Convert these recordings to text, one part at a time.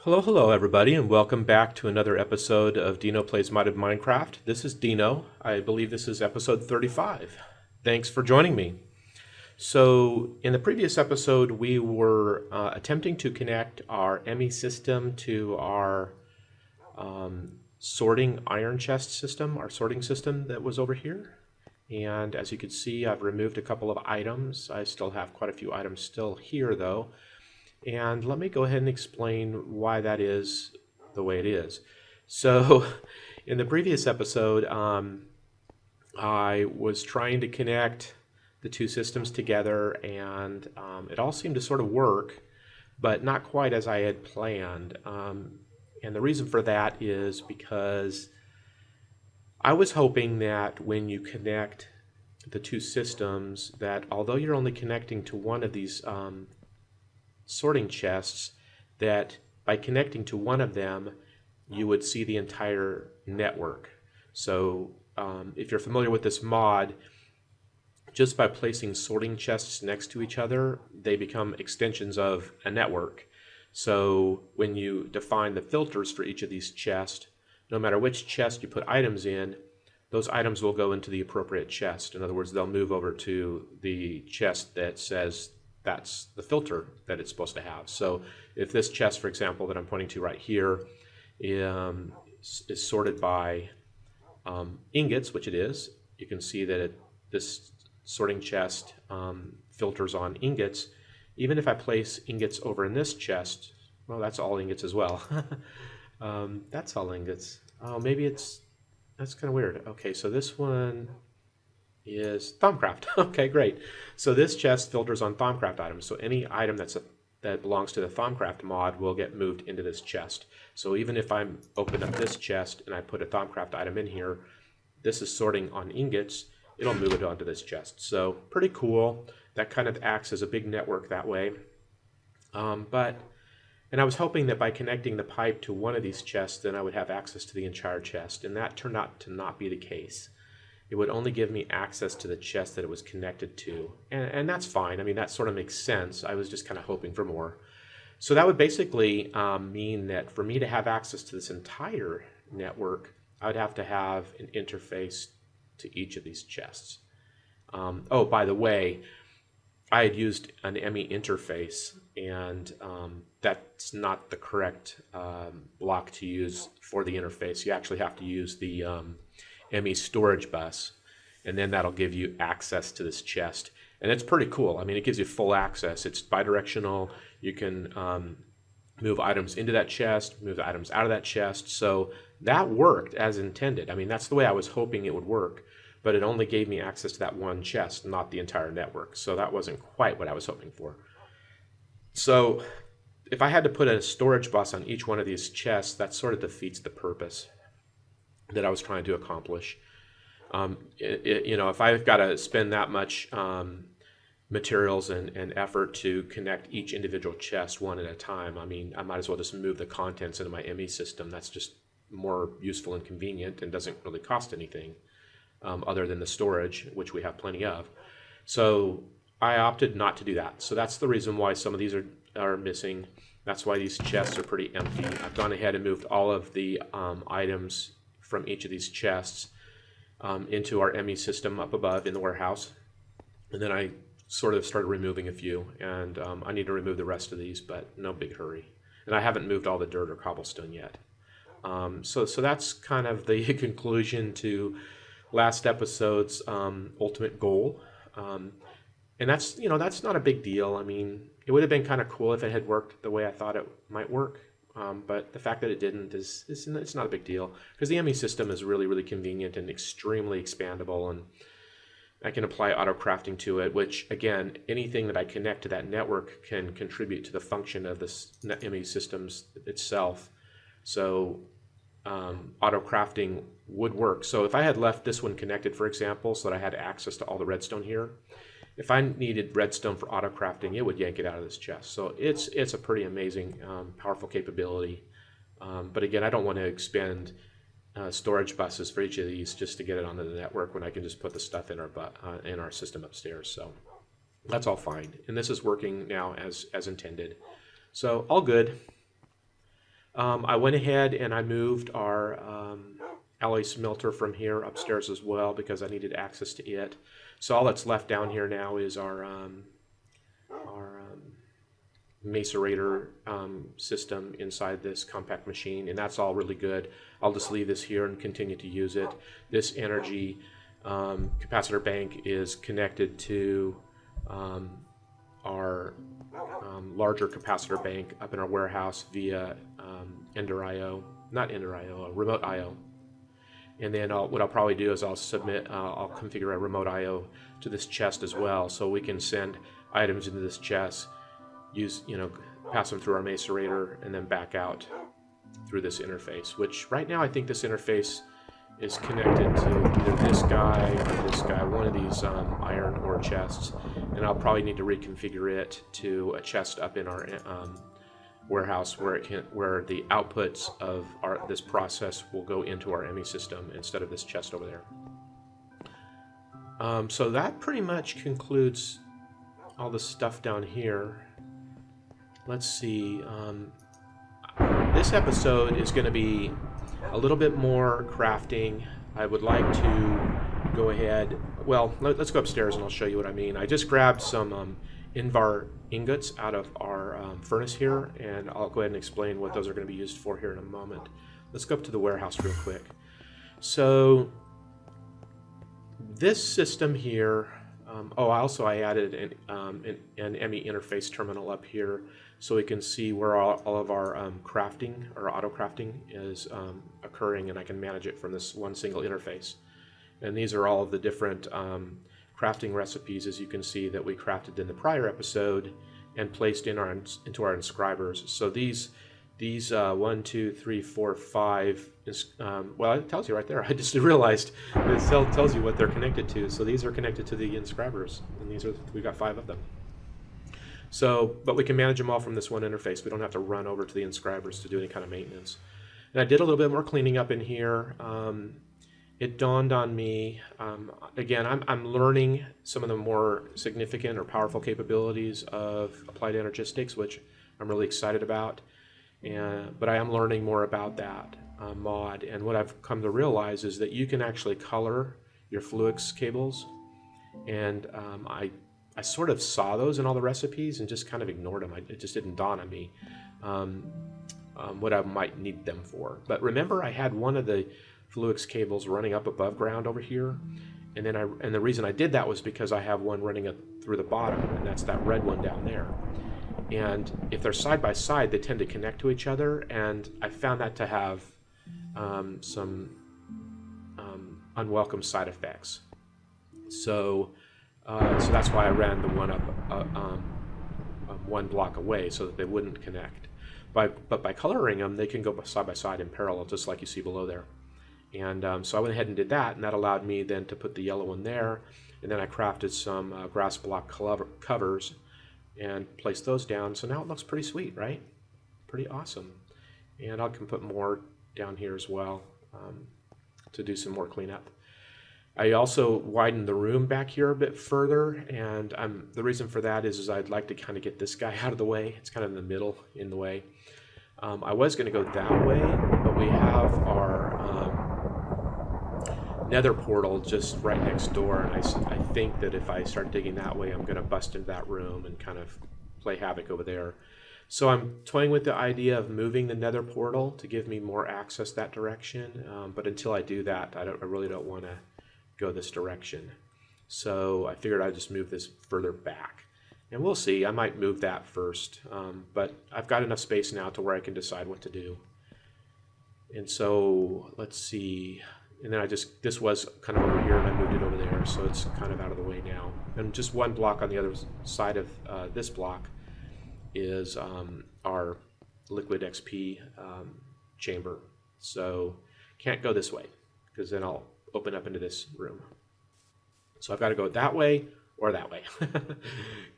Hello everybody, and welcome back to another episode of Dino Plays Modded Minecraft. This is Dino. I believe this is episode 35. Thanks for joining me. So, in the previous episode, we were attempting to connect our ME system to our sorting iron chest system, our sorting system that was over here. And as you can see, I've removed a couple of items. I still have quite a few items still here, though. And let me go ahead and explain why that is the way it is. So, in the previous episode, I was trying to connect the two systems together, and it all seemed to sort of work, but not quite as I had planned. And the reason for that is because I was hoping that when you connect the two systems, that although you're only connecting to one of these sorting chests, that by connecting to one of them you would see the entire network. So if you're familiar with this mod, just by placing sorting chests next to each other, they become extensions of a network. So when you define the filters for each of these chests, no matter which chest you put items in, those items will go into the appropriate chest. In other words, they'll move over to the chest that says that's the filter that it's supposed to have. So if this chest, for example, that I'm pointing to right here is sorted by ingots, which it is, you can see that this sorting chest filters on ingots. Even if I place ingots over in this chest, well, that's all ingots as well. That's all ingots. Oh, maybe that's kind of weird. Okay, so this one is Thaumcraft. Okay, great. So this chest filters on Thaumcraft items. So any item that belongs to the Thaumcraft mod will get moved into this chest. So even if I'm open up this chest and I put a Thaumcraft item in here, this is sorting on ingots, it'll move it onto this chest. So pretty cool. That kind of acts as a big network that way. And I was hoping that by connecting the pipe to one of these chests, then I would have access to the entire chest, and that turned out to not be the case. It would only give me access to the chest that it was connected to. And that's fine. I mean, that sort of makes sense. I was just kind of hoping for more. So that would basically mean that for me to have access to this entire network, I would have to have an interface to each of these chests. Oh, by the way, I had used an ME interface, and that's not the correct block to use for the interface. You actually have to use the ME storage bus, and then that'll give you access to this chest. And it's pretty cool. I mean, it gives you full access. It's bidirectional. You can move items into that chest, move items out of that chest. So that worked as intended. I mean, that's the way I was hoping it would work, but it only gave me access to that one chest, not the entire network. So that wasn't quite what I was hoping for. So if I had to put a storage bus on each one of these chests, that sort of defeats the purpose that I was trying to accomplish. If I've got to spend that much materials and effort to connect each individual chest one at a time, I mean, I might as well just move the contents into my ME system. That's just more useful and convenient and doesn't really cost anything other than the storage, which we have plenty of. So I opted not to do that. So that's the reason why some of these are missing. That's why these chests are pretty empty. I've gone ahead and moved all of the items from each of these chests into our ME system up above in the warehouse. And then I sort of started removing a few, and I need to remove the rest of these, but no big hurry. And I haven't moved all the dirt or cobblestone yet. So that's kind of the conclusion to last episode's ultimate goal. And that's not a big deal. I mean, it would have been kind of cool if it had worked the way I thought it might work. But the fact that it didn't it's not a big deal, because the ME system is really, really convenient and extremely expandable, and I can apply auto crafting to it, which again, anything that I connect to that network can contribute to the function of this ME systems itself. So auto crafting would work. So if I had left this one connected, for example, so that I had access to all the redstone here, if I needed redstone for auto crafting, it would yank it out of this chest. So it's a pretty amazing, powerful capability. But again, I don't want to expend storage buses for each of these just to get it onto the network when I can just put the stuff in our system upstairs. So that's all fine. And this is working now as intended. So all good. I went ahead and I moved our alloy smelter from here upstairs as well because I needed access to it. So all that's left down here now is our macerator system inside this compact machine, and that's all really good. I'll just leave this here and continue to use it. This energy capacitor bank is connected to our larger capacitor bank up in our warehouse via remote I/O. And then what I'll probably do is I'll configure a remote I/O to this chest as well, so we can send items into this chest, pass them through our macerator, and then back out through this interface. Which right now I think this interface is connected to either this guy or this guy, one of these iron ore chests, and I'll probably need to reconfigure it to a chest up in our warehouse where the outputs of this process will go into our ME system instead of this chest over there. So that pretty much concludes all the stuff down here. Let's see. This episode is going to be a little bit more crafting. I would like to go ahead. Well, let's go upstairs and I'll show you what I mean. I just grabbed some Invar ingots out of our furnace here, and I'll go ahead and explain what those are going to be used for here in a moment. Let's go up to the warehouse real quick. So this system here, I added an ME interface terminal up here so we can see where all of our crafting or auto crafting is occurring, and I can manage it from this one single interface. And these are all of the different crafting recipes, as you can see, that we crafted in the prior episode and placed into our inscribers. So these 1, 2, 3, 4, 5. Well, it tells you right there. I just realized it tells you what they're connected to. So these are connected to the inscribers, and we got 5 of them. So, but we can manage them all from this one interface. We don't have to run over to the inscribers to do any kind of maintenance. And I did a little bit more cleaning up in here. It dawned on me, again, I'm learning some of the more significant or powerful capabilities of applied energistics, which I'm really excited about. But I am learning more about that mod. And what I've come to realize is that you can actually color your Fluix cables. And I sort of saw those in all the recipes and just kind of ignored them. It just didn't dawn on me what I might need them for. But remember, I had one of the Fluix cables running up above ground over here, and the reason I did that was because I have one running up through the bottom, and that's that red one down there. And if they're side by side, they tend to connect to each other, and I found that to have some unwelcome side effects. So that's why I ran the one up one block away so that they wouldn't connect. But by coloring them, they can go side by side in parallel, just like you see below there. And so I went ahead and did that, and that allowed me then to put the yellow one there, and then I crafted some grass block covers and placed those down. So now it looks pretty sweet, right? Pretty awesome. And I can put more down here as well to do some more cleanup. I also widened the room back here a bit further, and the reason for that is I'd like to kind of get this guy out of the way. It's kind of in the middle, in the way. I was going to go that way, but we have our nether portal just right next door, and I think that if I start digging that way, I'm going to bust into that room and kind of play havoc over there. So I'm toying with the idea of moving the nether portal to give me more access that direction, but until I do that, I really don't want to go this direction. So I figured I'd just move this further back. And we'll see, I might move that first, but I've got enough space now to where I can decide what to do. And so, let's see, and then this was kind of over here and I moved it over there, so it's kind of out of the way now. And just one block on the other side of this block is our liquid XP chamber. So can't go this way because then I'll open up into this room. So I've got to go that way or that way.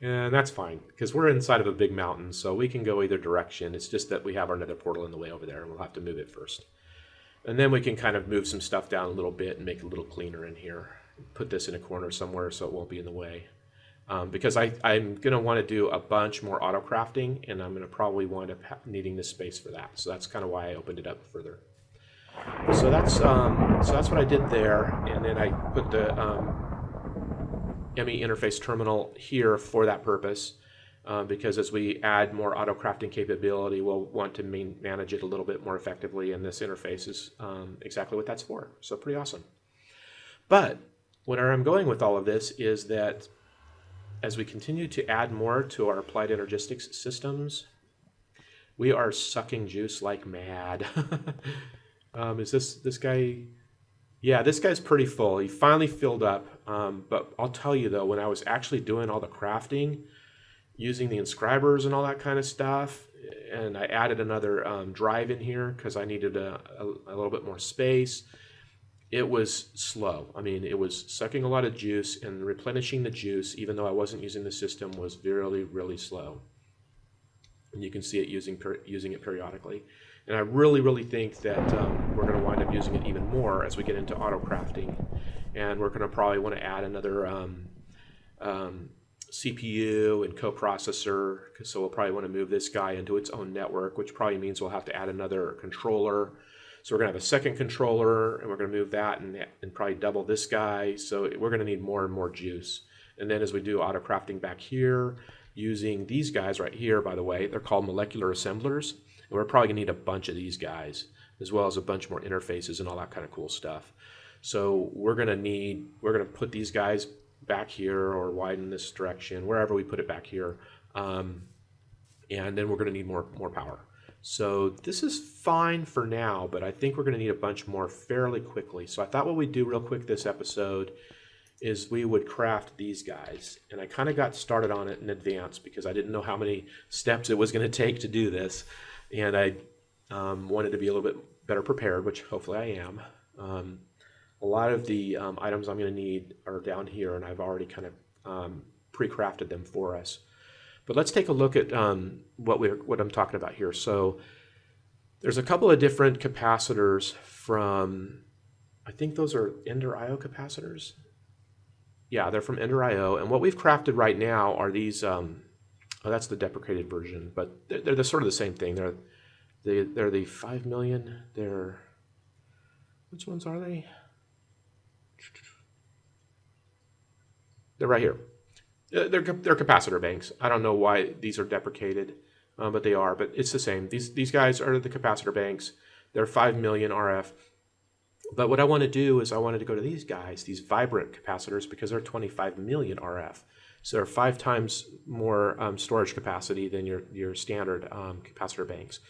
And that's fine because we're inside of a big mountain, so we can go either direction. It's just that we have our nether portal in the way over there, and we'll have to move it first. And then we can kind of move some stuff down a little bit and make it a little cleaner in here. Put this in a corner somewhere so it won't be in the way. because I'm going to want to do a bunch more auto crafting, and I'm going to probably wind up needing this space for that. So that's kind of why I opened it up further. So that's what I did there, and then I put the ME interface terminal here for that purpose, because as we add more auto crafting capability, we'll want to manage it a little bit more effectively, and this interface is exactly what that's for. So pretty awesome. But where I'm going with all of this is that as we continue to add more to our applied energistics systems, we are sucking juice like mad. Is this guy? Yeah, this guy's pretty full. He finally filled up. But I'll tell you though, when I was actually doing all the crafting, using the inscribers and all that kind of stuff, and I added another drive in here because I needed a little bit more space, it was slow. I mean, it was sucking a lot of juice, and replenishing the juice, even though I wasn't using the system, was really, really slow. And you can see it using it periodically. And I really, really think that we're going to wind up using it even more as we get into auto crafting. And we're going to probably want to add another CPU and coprocessor. So we'll probably want to move this guy into its own network, which probably means we'll have to add another controller. So we're going to have a second controller, and we're going to move that and probably double this guy. So we're going to need more and more juice. And then as we do auto crafting back here, using these guys right here, by the way, they're called molecular assemblers. And we're probably going to need a bunch of these guys, as well as a bunch more interfaces and all that kind of cool stuff. So we're going to put these guys back here, or widen this direction, wherever we put it back here. And then we're going to need more power. So this is fine for now, but I think we're going to need a bunch more fairly quickly. So I thought what we'd do real quick this episode is we would craft these guys. And I kind of got started on it in advance because I didn't know how many steps it was going to take to do this. And I wanted to be a little bit better prepared, which hopefully I am. A lot of the items I'm going to need are down here, and I've already kind of pre-crafted them for us. But let's take a look at what I'm talking about here. So there's a couple of different capacitors from, I think those are Ender IO capacitors. Yeah, they're from Ender IO. And what we've crafted right now are these, oh, that's the deprecated version, but they're sort of the same thing. They're the 5 million. Which ones are they? They're right here. They're capacitor banks. I don't know why these are deprecated, but they are. But it's the same. These guys are the capacitor banks. They're 5 million RF. But what I want to do is I wanted to go to these guys, these vibrant capacitors, because they're 25 million RF. So they're 5 times more storage capacity than your standard capacitor banks.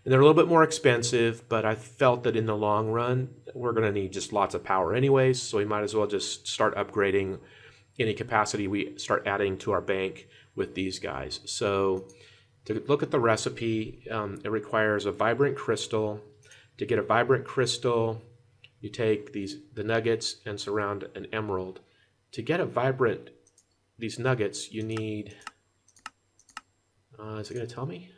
And they're a little bit more expensive, but I felt that in the long run, we're going to need just lots of power anyways. So we might as well just start upgrading any capacity we start adding to our bank with these guys. So to look at the recipe, it requires a vibrant crystal. To get a vibrant crystal, you take the nuggets and surround an emerald. To get these nuggets, you need, is it going to tell me?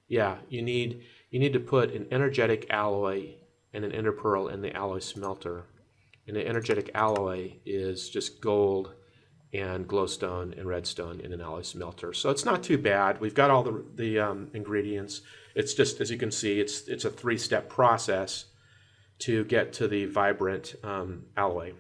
Yeah, you need to put an energetic alloy and an ender pearl in the alloy smelter. And the energetic alloy is just gold and glowstone and redstone in an alloy smelter. So it's not too bad. We've got all the ingredients. It's just, as you can see, it's a 3-step process to get to the vibrant alloy.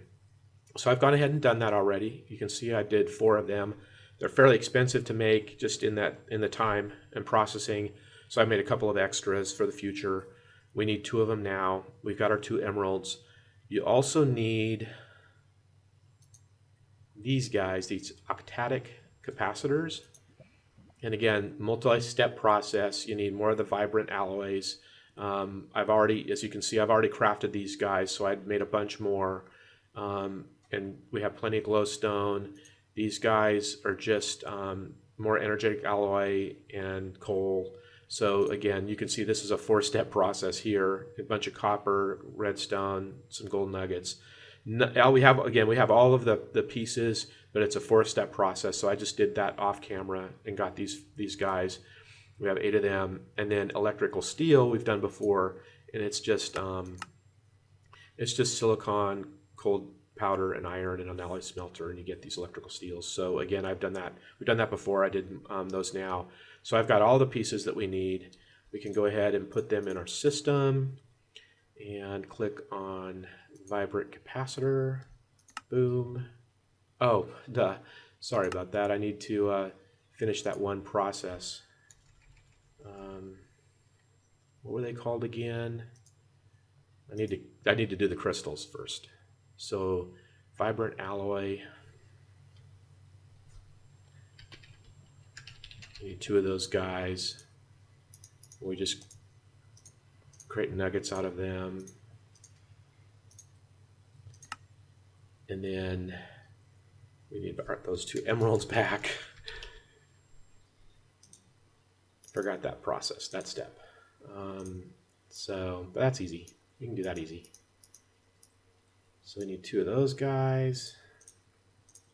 So I've gone ahead and done that already. You can see I did 4 of them. They're fairly expensive to make just in the time and processing. So I made a couple of extras for the future. We need 2 of them now. We've got our 2 emeralds. You also need these guys, these octatic capacitors. And again, multi-step process. You need more of the vibrant alloys. I've already, as you can see, I've already crafted these guys, so I made a bunch more. And we have plenty of glowstone. These guys are just more energetic alloy and coal. So again, you can see this is a 4-step process here. A bunch of copper, redstone, some gold nuggets. Now we have all of the pieces, but it's a 4-step process. So I just did that off camera and got these guys. We have 8 of them, and then electrical steel we've done before, and it's just silicon, cold powder and iron and an alloy smelter, and you get these electrical steels. So again, I've done that. We've done that before. I did those now. So I've got all the pieces that we need. We can go ahead and put them in our system and click on vibrant capacitor. Boom. Oh, duh. Sorry about that. I need to finish that one process. What were they called again? I need to do the crystals first. So vibrant alloy. I need 2 of those guys. We just create nuggets out of them. And then we need those 2 emeralds back. Forgot that process, that step. But that's easy. You can do that easy. So we need 2 of those guys.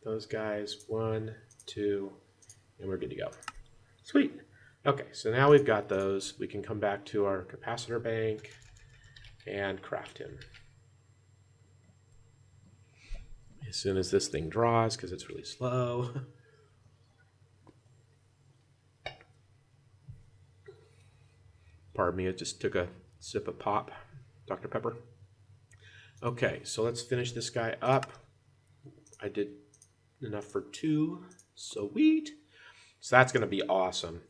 1, 2, and we're good to go. Sweet. Okay, so now we've got those. We can come back to our capacitor bank and craft him. As soon as this thing draws, because it's really slow. Pardon me, it just took a sip of pop, Dr. Pepper. Okay, so let's finish this guy up. I did enough for 2. Sweet. So that's going to be awesome.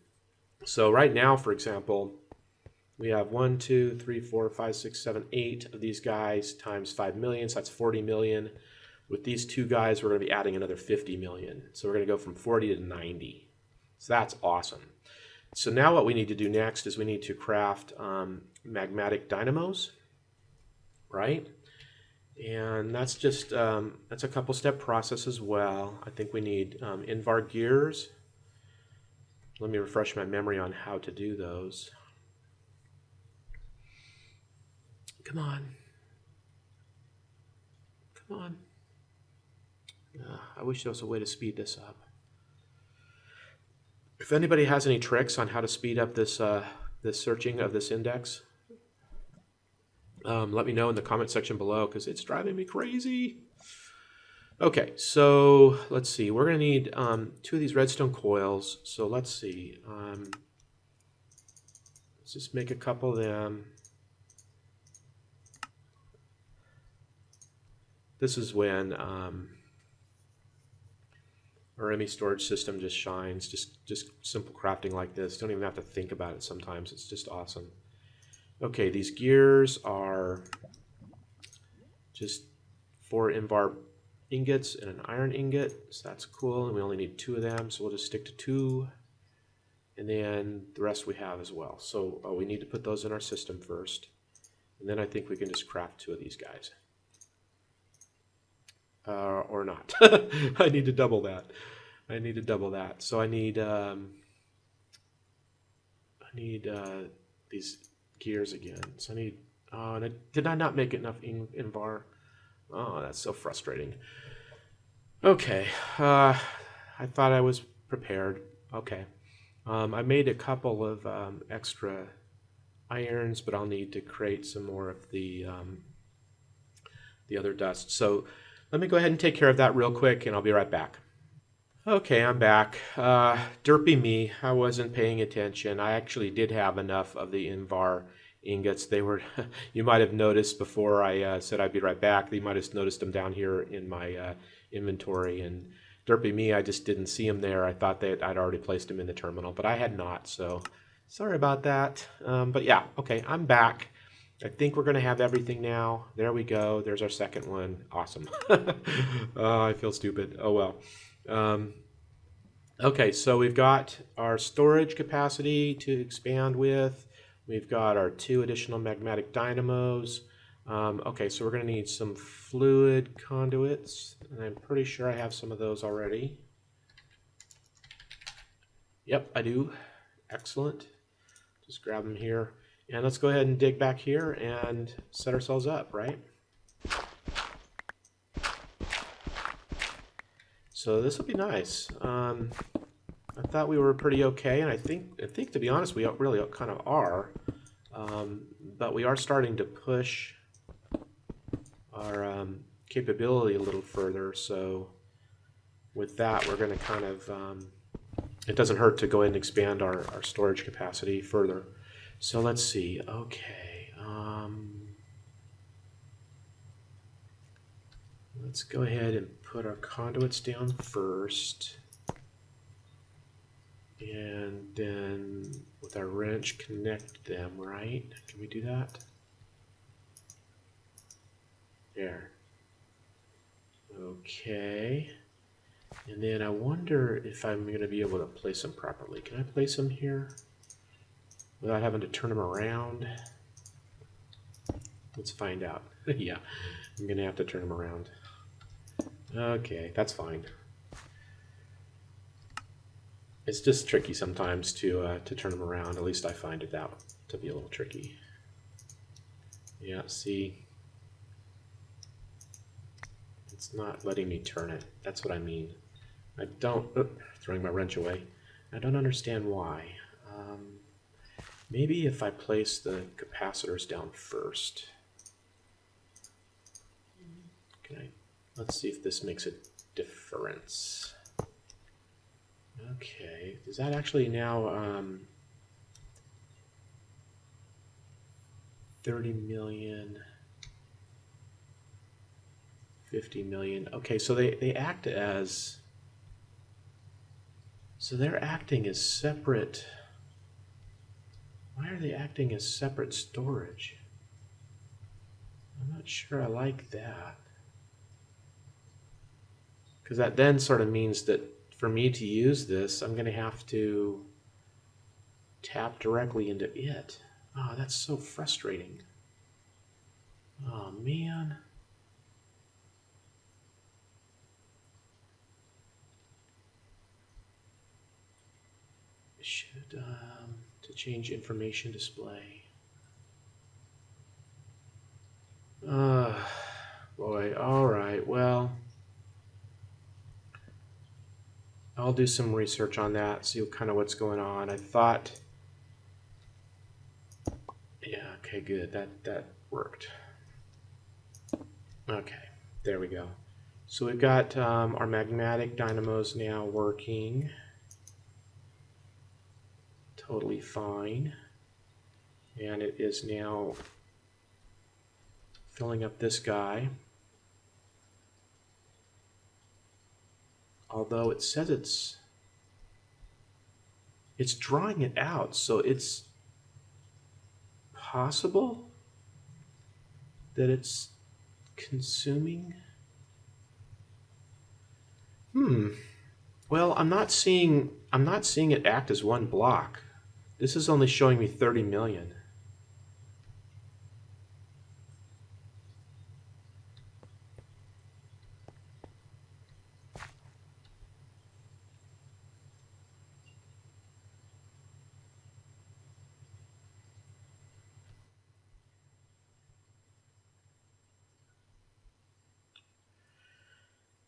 So right now, for example, we have 1, 2, 3, 4, 5, 6, 7, 8 of these guys times 5 million. So that's 40 million. With these 2 guys, we're going to be adding another 50 million. So we're going to go from 40 to 90. So that's awesome. So now what we need to do next is we need to craft magmatic dynamos, right? And that's just, that's a couple step process as well. I think we need Invar gears. Let me refresh my memory on how to do those. Come on. Come on. I wish there was a way to speed this up. If anybody has any tricks on how to speed up this this searching of this index, let me know in the comment section below because it's driving me crazy. Okay, so let's see. We're going to need 2 of these redstone coils. So let's see. Let's just make a couple of them. This is when our ME storage system just shines. Just simple crafting like this. Don't even have to think about it sometimes. It's just awesome. Okay, these gears are just 4 Invar ingots and an iron ingot. So that's cool. And we only need 2 of them. So we'll just stick to 2. And then the rest we have as well. So we need to put those in our system first. And then I think we can just craft 2 of these guys. Or not. I need to double that. I need to double that. So I need these gears again. So I need. Did I not make enough Invar? Oh, that's so frustrating. Okay. I thought I was prepared. Okay. I made a couple of extra irons, but I'll need to create some more of the other dust. So let me go ahead and take care of that real quick, and I'll be right back. Okay, I'm back. Derpy me, I wasn't paying attention. I actually did have enough of the Invar ingots. They were, you might have noticed before I said I'd be right back, you might have noticed them down here in my inventory. And derpy me, I just didn't see them there. I thought that I'd already placed them in the terminal, but I had not. So sorry about that. But yeah, okay, I'm back. I think we're going to have everything now. There we go. There's our second one. Awesome. Oh, I feel stupid. Oh, well. Okay, so we've got our storage capacity to expand with. We've got our 2 additional magmatic dynamos. Okay, so we're going to need some fluid conduits. And I'm pretty sure I have some of those already. Yep, I do. Excellent. Just grab them here. And let's go ahead and dig back here and set ourselves up, right? So this will be nice. I thought we were pretty okay, and I think to be honest, we really kind of are. But we are starting to push our capability a little further. So with that, we're going to kind of, it doesn't hurt to go ahead and expand our storage capacity further. So let's see. Okay. Let's go ahead and put our conduits down first. And then with our wrench, connect them, right? Can we do that? There. Okay. And then I wonder if I'm going to be able to place them properly. Can I place them here without having to turn them around? Let's find out. Yeah, I'm going to have to turn them around. Okay, that's fine. It's just tricky sometimes to turn them around. At least I find it out to be a little tricky. Yeah, see? It's not letting me turn it. That's what I mean. I don't... throwing my wrench away. I don't understand why. Maybe if I place the capacitors down first. Let's see if this makes a difference. Okay, is that actually now 30 million, 50 million? Okay, so they act as, so they're acting as separate. Why are they acting as separate storage? I'm not sure I like that. Because that then sort of means that for me to use this, I'm going to have to tap directly into it. Oh, that's so frustrating. Oh, man. I should, to change information display. Boy, all right, well, I'll do some research on that, see kind of what's going on. I thought, yeah, okay, good, that worked. Okay, there we go. So we've got our magnetic dynamos now working. Totally fine. And it is now filling up this guy. Although it says it's drawing it out, so it's possible that it's consuming. Well, I'm not seeing it act as one block. This is only showing me 30 million.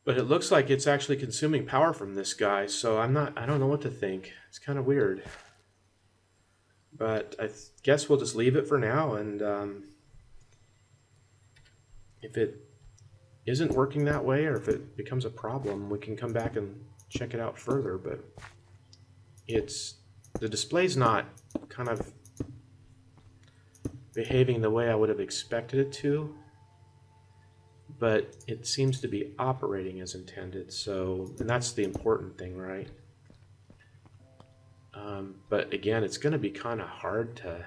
But it looks like it's actually consuming power from this guy, so I don't know what to think. It's kind of weird. But I guess we'll just leave it for now, and if it isn't working that way, or if it becomes a problem, we can come back and check it out further. But the display's not kind of behaving the way I would have expected it to, but it seems to be operating as intended. So, and that's the important thing, right? But again, it's going to be kind of hard to.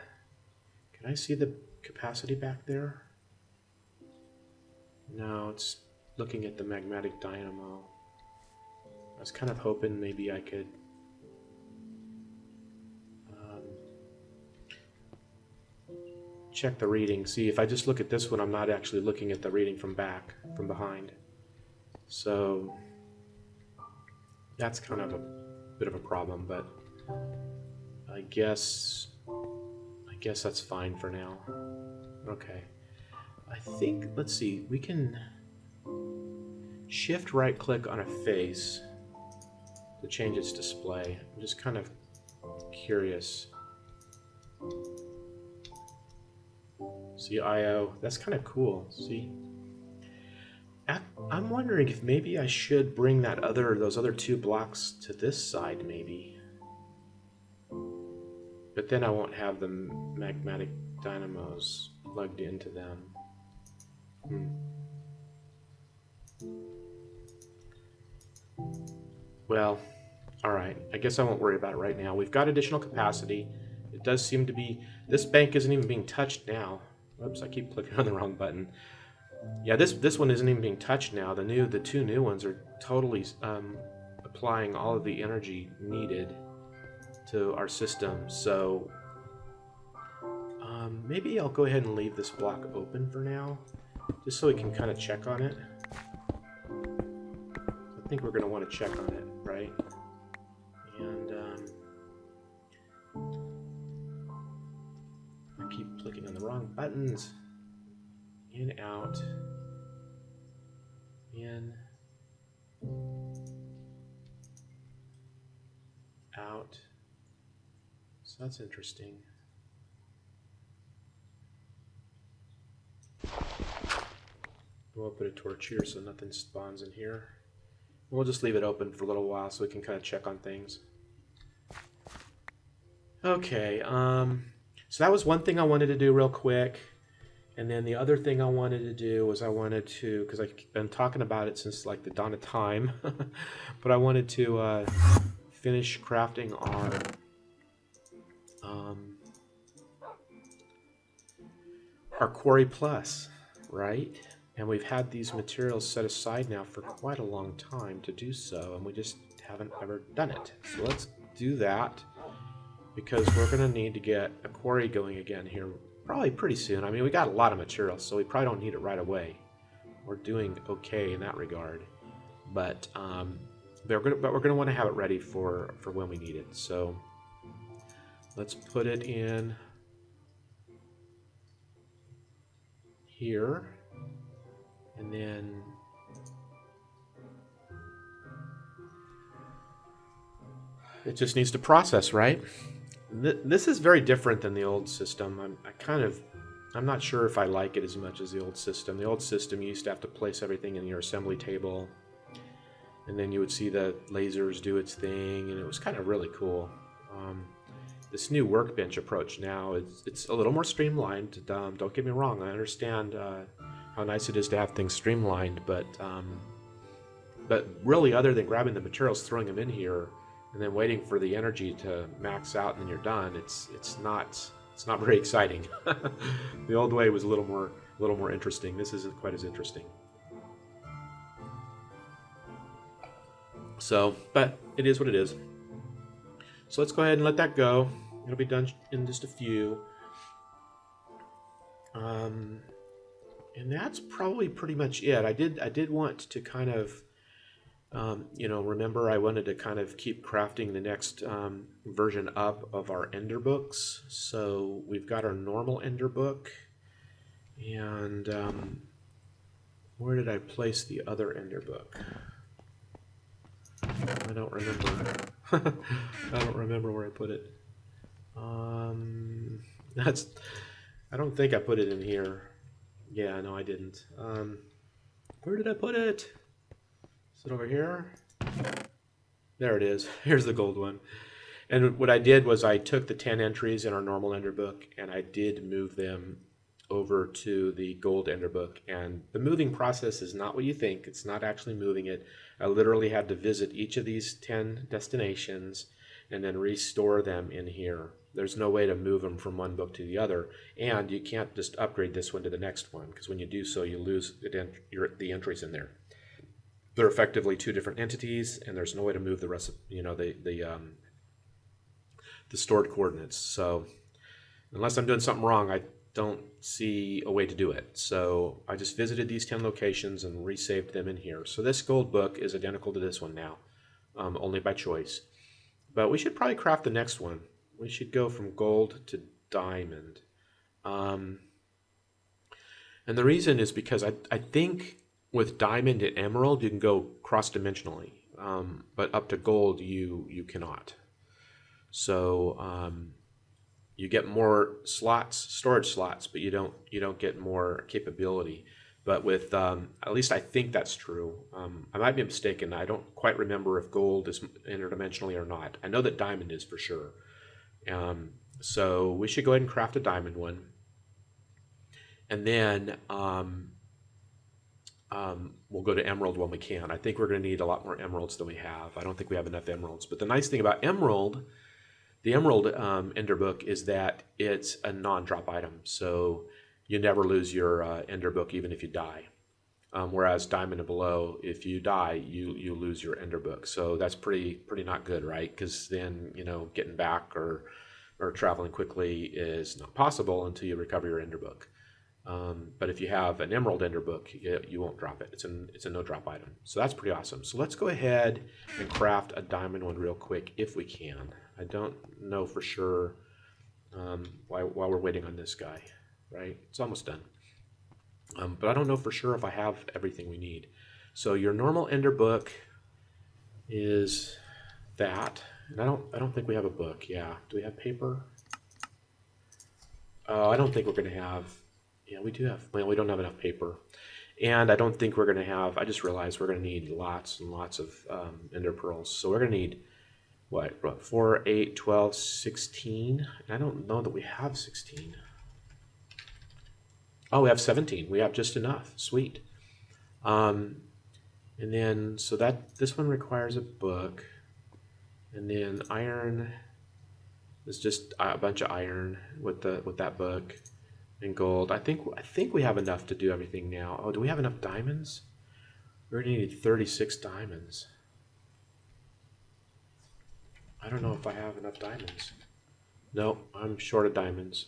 Can I see the capacity back there? No, it's looking at the magnetic dynamo. I was kind of hoping maybe I could check the reading. See, if I just look at this one, I'm not actually looking at the reading from behind. So that's kind of a bit of a problem, but I guess that's fine for now. Okay. I think, let's see, we can shift right click on a face to change its display. I'm just kind of curious. See, IO, that's kind of cool. See, I'm wondering if maybe I should bring those other two blocks to this side, maybe. But then I won't have the magmatic dynamos plugged into them. Hmm. Well, all right. I guess I won't worry about it right now. We've got additional capacity. It does seem to be... This bank isn't even being touched now. Whoops, I keep clicking on the wrong button. Yeah, this one isn't even being touched now. The two new ones are totally applying all of the energy needed to our system. So maybe I'll go ahead and leave this block open for now, just so we can kind of check on it. I think we're going to want to check on it, right? And I keep clicking on the wrong buttons. In, out, in, out. So that's interesting. We'll put a torch here so nothing spawns in here. We'll just leave it open for a little while so we can kind of check on things. Okay, so that was one thing I wanted to do real quick. And then the other thing I wanted to do was I wanted to, because I've been talking about it since like the dawn of time, but I wanted to finish crafting our Quarry Plus, right? And we've had these materials set aside now for quite a long time to do so, and we just haven't ever done it. So let's do that, because we're going to need to get a quarry going again here probably pretty soon. I mean, we got a lot of materials, so we probably don't need it right away. We're doing okay in that regard, but we're going to want to have it ready for when we need it. So let's put it in here, and then it just needs to process, right? This is very different than the old system. I'm not sure if I like it as much as the old system. The old system, you used to have to place everything in your assembly table, and then you would see the lasers do its thing, and it was kind of really cool. This new workbench approach now, it's a little more streamlined. Don't get me wrong, I understand how nice it is to have things streamlined, but really, other than grabbing the materials, throwing them in here, and then waiting for the energy to max out and then you're done, it's not very exciting. The old way was a little more interesting. This isn't quite as interesting. So, but it is what it is. So let's go ahead and let that go. It'll be done in just a few. And that's probably pretty much it. I did want to kind of remember I wanted to kind of keep crafting the next version up of our Ender books. So we've got our normal Ender book, and where did I place the other Ender book? I don't remember. I don't remember where I put it. I don't think I put it in here. Yeah, no, I didn't. Where did I put it? Is it over here? There it is. Here's the gold one. And what I did was I took the 10 entries in our normal Ender book and I did move them over to the gold Ender book. And the moving process is not what you think. It's not actually moving it. I literally had to visit each of these 10 destinations and then restore them in here. There's no way to move them from one book to the other. And you can't just upgrade this one to the next one, because when you do so, you lose the entries in there. They're effectively two different entities, and there's no way to move the rest of, the stored coordinates. So unless I'm doing something wrong, I don't see a way to do it. So I just visited these 10 locations and resaved them in here. So this gold book is identical to this one now, only by choice. But we should probably craft the next one. We should go from gold to diamond. And the reason is because I think with diamond and emerald, you can go cross-dimensionally, but up to gold, you cannot. So you get more slots, storage slots, but you don't get more capability. But with, at least I think that's true. I might be mistaken. I don't quite remember if gold is interdimensionally or not. I know that diamond is for sure. Um, so we should go ahead and craft a diamond one. And then we'll go to emerald when we can. I think we're going to need a lot more emeralds than we have. I don't think we have enough emeralds. But the nice thing about emerald, the emerald ender book, is that it's a non-drop item. So you never lose your ender book even if you die. Whereas diamond and below, if you die, you lose your ender book. So that's pretty not good, right? Because then, you know, getting back or traveling quickly is not possible until you recover your ender book. But if you have an emerald ender book, you won't drop it. It's a no drop item. So that's pretty awesome. So let's go ahead and craft a diamond one real quick if we can. I don't know for sure while we're waiting on this guy, right? It's almost done. But I don't know for sure if I have everything we need. So your normal ender book is that, and I don't think we have a book. Yeah, do we have paper? I don't think we're going to have. Yeah, we do have. Well, we don't have enough paper, and I don't think we're going to have. I just realized we're going to need lots and lots of ender pearls. So we're going to need what 4, 8, 12, 16. And I don't know that we have 16. Oh, we have 17. We have just enough. Sweet. And then, so that this one requires a book. And then iron is just a bunch of iron with that book. And gold. I think we have enough to do everything now. Oh, do we have enough diamonds? We're gonna need 36 diamonds. I don't know if I have enough diamonds. No, I'm short of diamonds.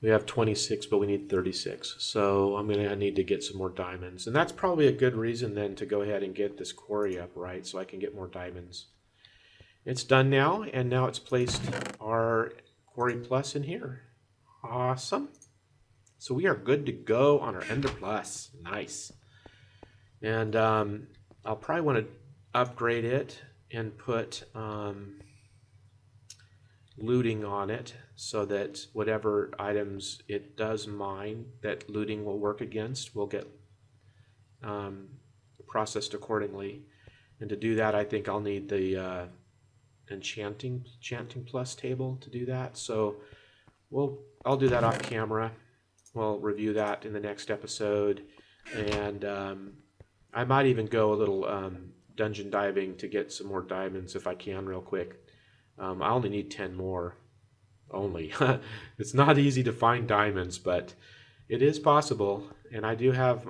We have 26, but we need 36. So I'm going to need to get some more diamonds. And that's probably a good reason then to go ahead and get this quarry up, right? So I can get more diamonds. It's done now, and now it's placed our quarry plus in here. Awesome. So we are good to go on our ender plus. Nice. And I'll probably want to upgrade it and put looting on it so that whatever items it does mine that looting will work against will get processed accordingly. And to do that, I think I'll need the enchanting plus table to do that. So I'll do that off camera. We'll review that in the next episode, and I might even go a little dungeon diving to get some more diamonds if I can real quick. I only need 10 more. Only. It's not easy to find diamonds, but it is possible. And I do have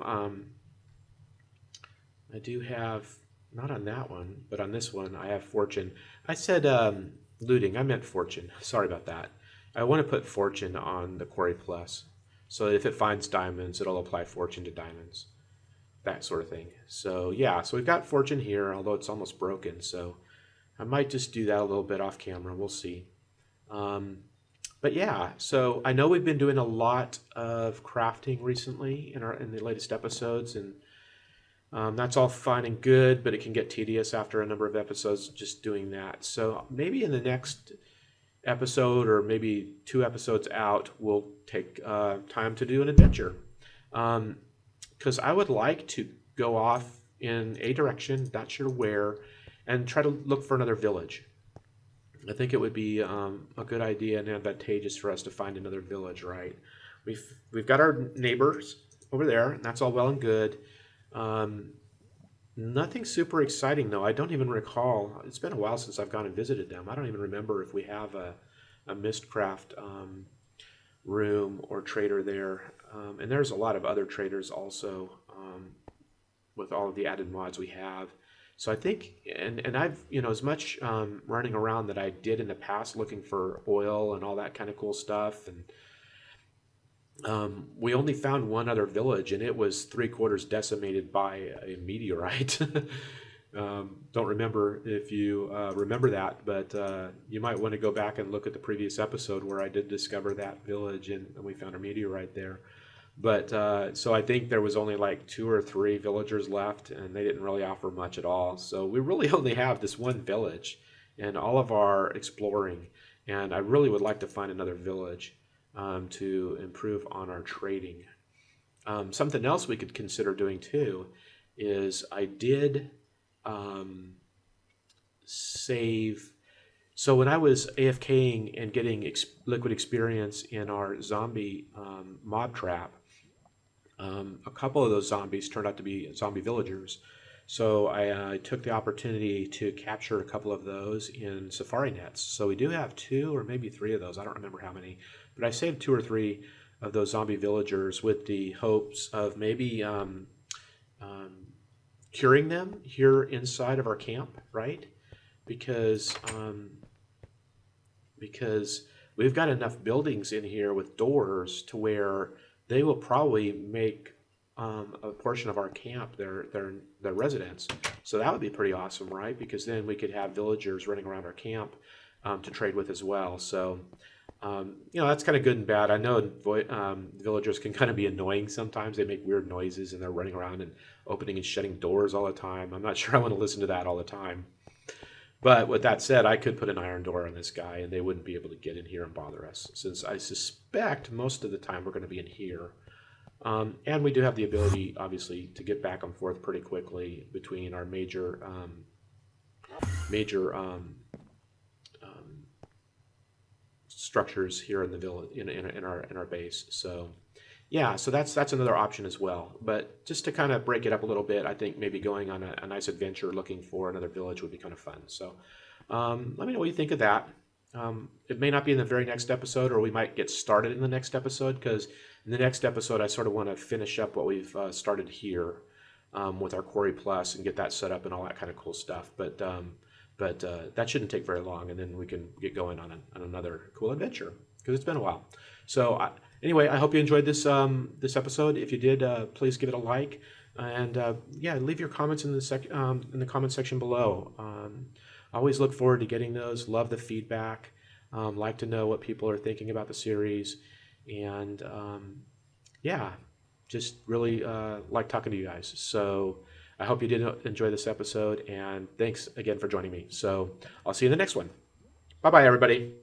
not on that one, but on this one I have fortune. I said looting. I meant fortune. Sorry about that. I want to put fortune on the quarry plus, so if it finds diamonds, it'll apply fortune to diamonds. That sort of thing. So yeah, so we've got fortune here, although it's almost broken. So I might just do that a little bit off camera. We'll see. But yeah, so I know we've been doing a lot of crafting recently in the latest episodes, and that's all fine and good, but it can get tedious after a number of episodes just doing that. So maybe in the next episode, or maybe 2 episodes out, we'll take time to do an adventure. Because I would like to go off in a direction, not sure where, and try to look for another village. I think it would be a good idea and advantageous for us to find another village, right? We've got our neighbors over there, and that's all well and good. Nothing super exciting, though. I don't even recall. It's been a while since I've gone and visited them. I don't even remember if we have a Mistcraft room or trader there. And there's a lot of other traders also with all of the added mods we have. So I think, and I've, as much running around that I did in the past looking for oil and all that kind of cool stuff. And we only found one other village, and it was 3/4 decimated by a meteorite. Don't remember if you remember that, but you might want to go back and look at the previous episode where I did discover that village, and we found a meteorite there. But so I think there was only like 2 or 3 villagers left, and they didn't really offer much at all. So we really only have this one village and all of our exploring. And I really would like to find another village to improve on our trading. Something else we could consider doing too is I did save. So when I was AFKing and getting liquid experience in our zombie mob trap, a couple of those zombies turned out to be zombie villagers. So I took the opportunity to capture a couple of those in safari nets. So we do have 2 or maybe 3 of those. I don't remember how many, but I saved 2 or 3 of those zombie villagers with the hopes of maybe curing them here inside of our camp, right? Because because we've got enough buildings in here with doors to where they will probably make a portion of our camp their residence. So that would be pretty awesome, right? Because then we could have villagers running around our camp to trade with as well. So that's kind of good and bad. I know villagers can kind of be annoying sometimes. They make weird noises and they're running around and opening and shutting doors all the time. I'm not sure I want to listen to that all the time. But with that said, I could put an iron door on this guy and they wouldn't be able to get in here and bother us, since I suspect most of the time we're going to be in here. And we do have the ability, obviously, to get back and forth pretty quickly between our major structures here in the village, in our base. So yeah, so that's another option as well. But just to kind of break it up a little bit, I think maybe going on a nice adventure looking for another village would be kind of fun. So let me know what you think of that. It may not be in the very next episode, or we might get started in the next episode, because in the next episode I sort of want to finish up what we've started here with our Quarry Plus and get that set up and all that kind of cool stuff. But that shouldn't take very long, and then we can get going on another cool adventure, because it's been a while. So anyway, I hope you enjoyed this this episode. If you did, please give it a like, and yeah, leave your comments in the comment section below. I always look forward to getting those. Love the feedback. Like to know what people are thinking about the series, and yeah, just really like talking to you guys. So I hope you did enjoy this episode, and thanks again for joining me. So I'll see you in the next one. Bye bye, everybody.